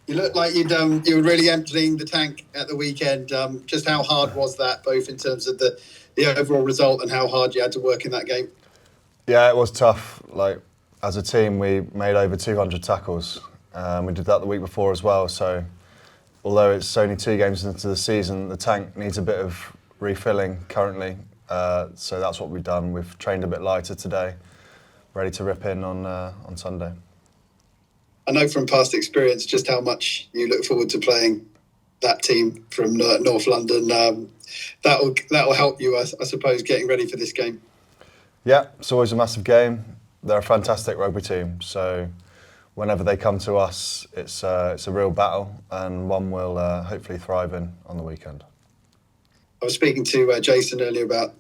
You look like you were really emptying the tank at the weekend. Just how hard was that, both in terms of the overall result and how hard you had to work in that game? Yeah, it was tough. Like, as a team, we made over 200 tackles. We did that the week before as well. So, although it's only 2 games into the season, the tank needs a bit of refilling currently. So that's what we've done. We've trained a bit lighter today, ready to rip in on Sunday. I know from past experience just how much you look forward to playing that team from North London. That'll help you, I suppose, getting ready for this game. Yeah, it's always a massive game. They're a fantastic rugby team, so whenever they come to us, it's a real battle and one we'll hopefully thrive in on the weekend. I was speaking to Jason earlier about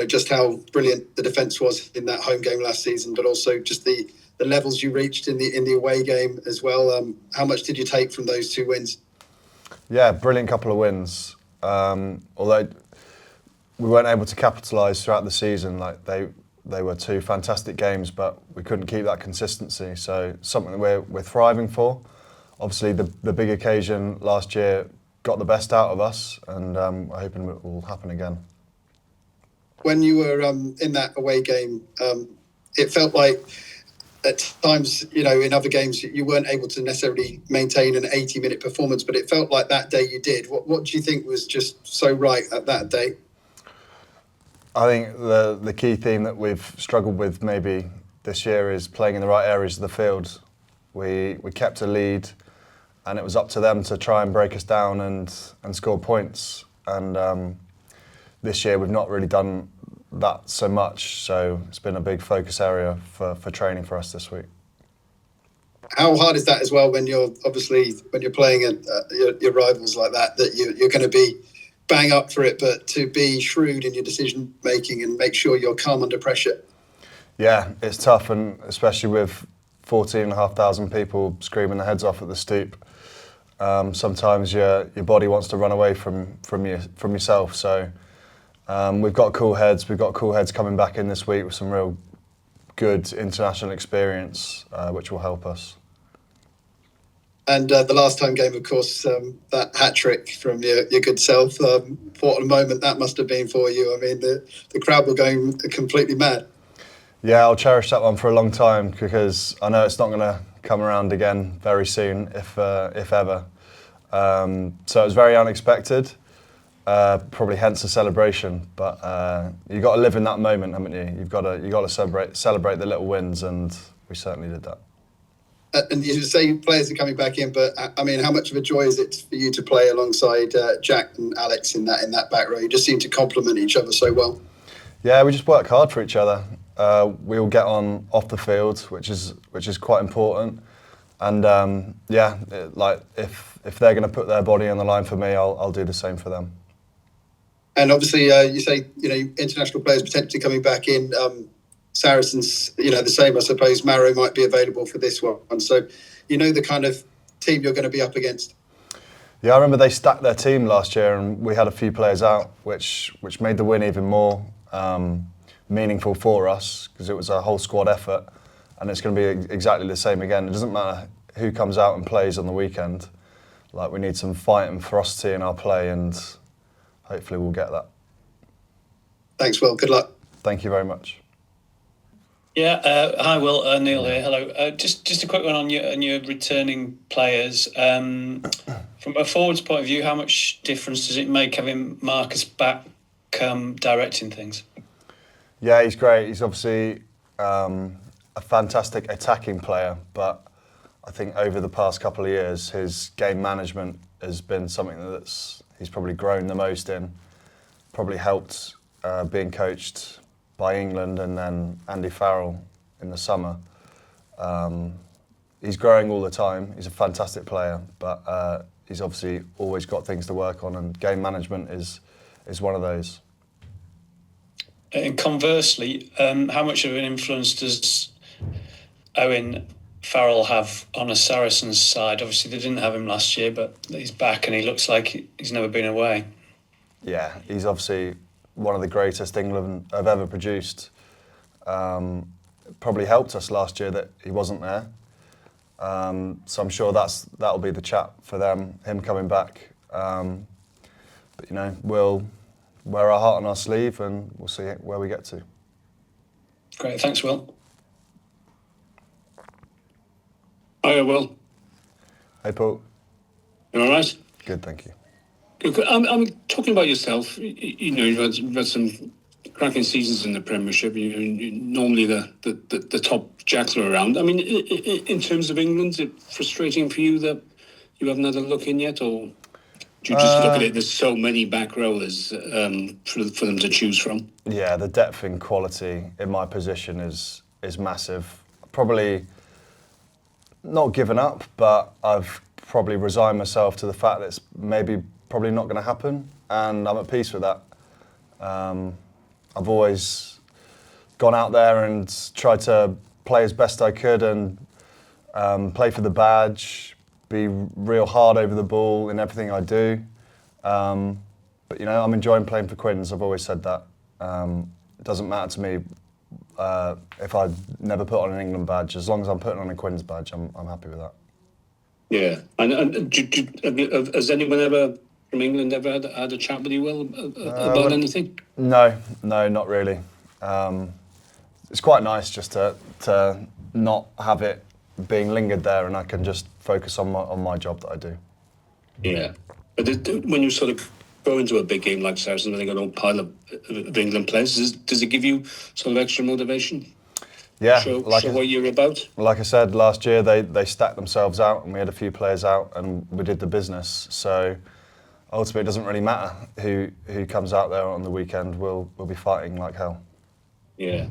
just how brilliant the defence was in that home game last season, but also just the levels you reached in the away game as well. How much did you take from those 2 wins? Yeah, brilliant couple of wins. Although we weren't able to capitalise throughout the season, like they were 2 fantastic games, but we couldn't keep that consistency. So something that we're thriving for. Obviously, the big occasion last year got the best out of us, and we're hoping it will happen again. When you were in that away game, it felt like at times, in other games, you weren't able to necessarily maintain an 80-minute performance, but it felt like that day you did. What do you think was just so right at that day? I think the key theme that we've struggled with maybe this year is playing in the right areas of the field. We kept a lead, and it was up to them to try and break us down and score points. And this year we've not really done that so much, so it's been a big focus area for training for us this week. How hard is that as well when you're playing your rivals like that you're going to be bang up for it, but to be shrewd in your decision making and make sure you're calm under pressure? Yeah, it's tough, and especially with 14,500 people screaming their heads off at the stoop. Sometimes your body wants to run away from yourself. So we've got cool heads. We've got cool heads coming back in this week with some real good international experience, which will help us. And the last time game, of course, that hat-trick from your good self, what a moment that must have been for you. I mean, the crowd were going completely mad. Yeah, I'll cherish that one for a long time because I know it's not going to come around again very soon, if ever. So it was very unexpected, probably hence the celebration. But you've got to live in that moment, haven't you? You've got to celebrate the little wins, and we certainly did that. And you say players are coming back in, but I mean, how much of a joy is it for you to play alongside Jack and Alex in that back row? You just seem to complement each other so well. Yeah, we just work hard for each other. We all get on off the field, which is quite important. And like if they're going to put their body on the line for me, I'll do the same for them. And obviously, you say international players potentially coming back in. Saracens, the same, I suppose. Maro might be available for this one. So, the kind of team you're going to be up against. Yeah, I remember they stacked their team last year, and we had a few players out, which made the win even more meaningful for us because it was a whole squad effort, and it's going to be exactly the same again. It doesn't matter who comes out and plays on the weekend. Like, we need some fight and ferocity in our play, and hopefully we'll get that. Thanks, Will. Good luck. Thank you very much. Yeah, hi Will, Neil here. Hello. Just a quick one on your returning players. From a forwards point of view, how much difference does it make having Marcus back directing things? Yeah, he's great. He's obviously a fantastic attacking player, but I think over the past couple of years, his game management has been something he's probably grown the most in. Probably helped being coached by England and then Andy Farrell in the summer. He's growing all the time. He's a fantastic player, but he's obviously always got things to work on, and game management is one of those. And conversely, how much of an influence does Owen Farrell have on a Saracens side? Obviously, they didn't have him last year, but he's back and he looks like he's never been away. Yeah, he's obviously one of the greatest England have ever produced. Probably helped us last year that he wasn't there. So I'm sure that'll be the chat for them, him coming back. But you know, we'll wear our heart on our sleeve and we'll see where we get to. Great, thanks, Will. Hiya, Will. Hey, Paul. You all right? Good, thank you. Good. I'm talking about yourself. You know, you've had some cracking seasons in the Premiership. You're normally the top jackler around. I mean, in terms of England, is it frustrating for you that you haven't had a look in yet, or do you just look at it? There's so many back rowers for them to choose from. Yeah, the depth and quality in my position is massive. Probably not given up, but I've probably resigned myself to the fact that it's probably not going to happen, and I'm at peace with that. I've always gone out there and tried to play as best I could and play for the badge, be real hard over the ball in everything I do. But you know, I'm enjoying playing for Quins. I've always said that. It doesn't matter to me if I never put on an England badge. As long as I'm putting on a Quins badge, I'm happy with that. Yeah, and has anyone ever from England ever had a chat with you, Will, about anything? No, not really. It's quite nice just to not have it being lingered there, and I can just focus on my job that I do. Yeah, but when you sort of go into a big game like Saracens, and they got a whole pile of England players, does it give you sort of extra motivation? Yeah, show what you're about. Like I said, last year they stacked themselves out, and we had a few players out, and we did the business. So ultimately, it doesn't really matter who comes out there on the weekend. We'll be fighting like hell. Yeah,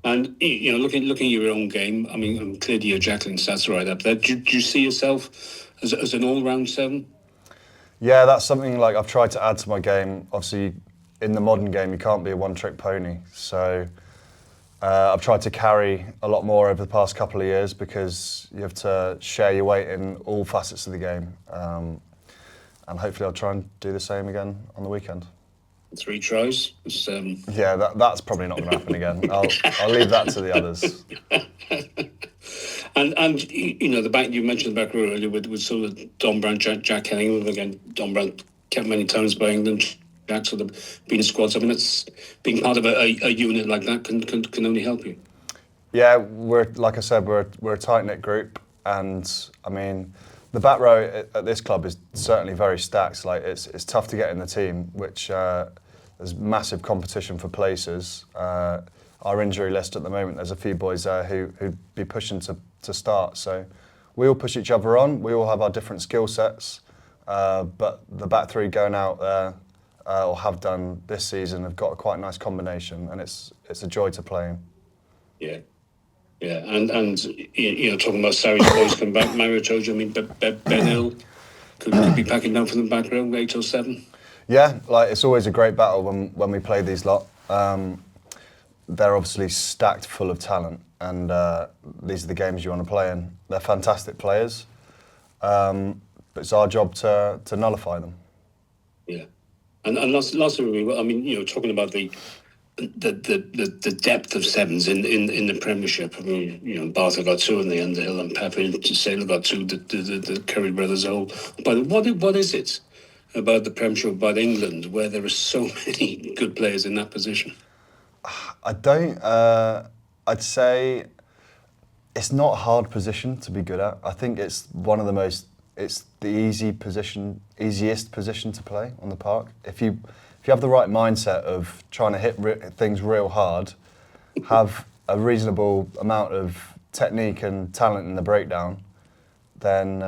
and you know, looking at your own game, I mean, clearly your Jacqueline stats right up there. Do you see yourself as an all-round 7? Yeah, that's something like I've tried to add to my game. Obviously, in the modern game, you can't be a one-trick pony. So I've tried to carry a lot more over the past couple of years because you have to share your weight in all facets of the game. And hopefully I'll try and do the same again on the weekend. 3 tries. Yeah, that's probably not going to happen again. I'll leave that to the others. And you know, the back you mentioned the back row earlier with sort of Don Brandt, Jack Henning. Again, Don Brandt kept many times by England. Jack sort of being in squads. I mean, it's being part of a unit like that can only help you. Yeah, like I said, we're a tight knit group, and I mean, the back row at this club is certainly very stacked. Like it's tough to get in the team, which there's massive competition for places. Our injury list at the moment, there's a few boys there who'd be pushing to start. So we all push each other on. We all have our different skill sets, but the back 3 going out there or have done this season have got a quite nice combination, and it's a joy to play in. Yeah. Yeah, and you know, talking about Sarri's boys coming back, Mario told you, I mean, Ben Hill could be packing down from the back row, 8 or 7. Yeah, like it's always a great battle when we play these lot. They're obviously stacked full of talent, and these are the games you want to play in. They're fantastic players, but it's our job to nullify them. Yeah, and lastly, I mean, you know, talking about the depth of 7s in the Premiership. I mean, you know, Bath got 2 in the Underhill, and Pepper Sailor got 2. The Curry brothers all. But what is it about the Premiership, about England, where there are so many good players in that position? I don't. I'd say it's not a hard position to be good at. I think it's one of the most. It's the easiest position to play on the park. If you have the right mindset of trying to hit things real hard, have a reasonable amount of technique and talent in the breakdown, then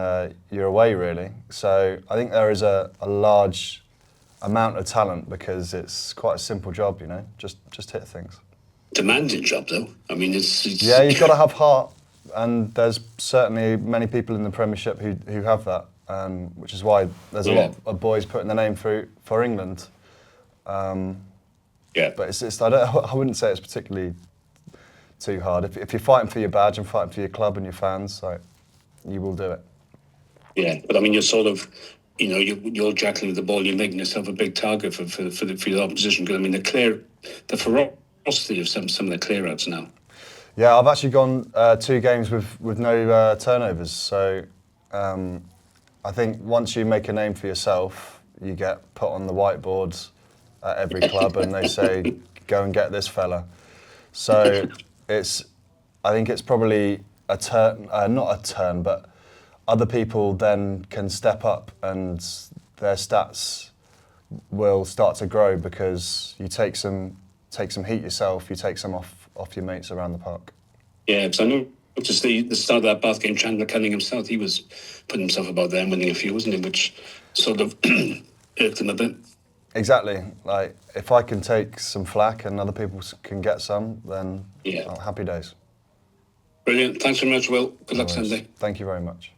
you're away really. So I think there is a large amount of talent because it's quite a simple job, you know, just hit things. Demanding job though. I mean, it's yeah, you've got to have heart, and there's certainly many people in the Premiership who have that, which is why there's a lot of boys putting their name through for England. But it's I wouldn't say it's particularly too hard. If you're fighting for your badge and fighting for your club and your fans, like, you will do it. Yeah, but I mean, you're sort of, you know, you're jackling with the ball. You're making yourself a big target for your opposition. Because I mean, the ferocity of some of the clear outs now. Yeah, I've actually gone 2 games with no turnovers. So I think once you make a name for yourself, you get put on the whiteboard at every club, and they say, "Go and get this fella." So I think it's probably a turn, not a turn, but other people then can step up, and their stats will start to grow because you take some heat yourself, you take some off your mates around the park. Yeah, because I know just the start of that Bath game, Chandler Cunningham himself, he was putting himself about there and winning a few, wasn't he? Which sort of irked him a bit. Exactly. Like, if I can take some flack and other people can get some, then Yeah. happy days. Brilliant. Thanks very much, Will. Good luck No worries. Sunday. Thank you very much.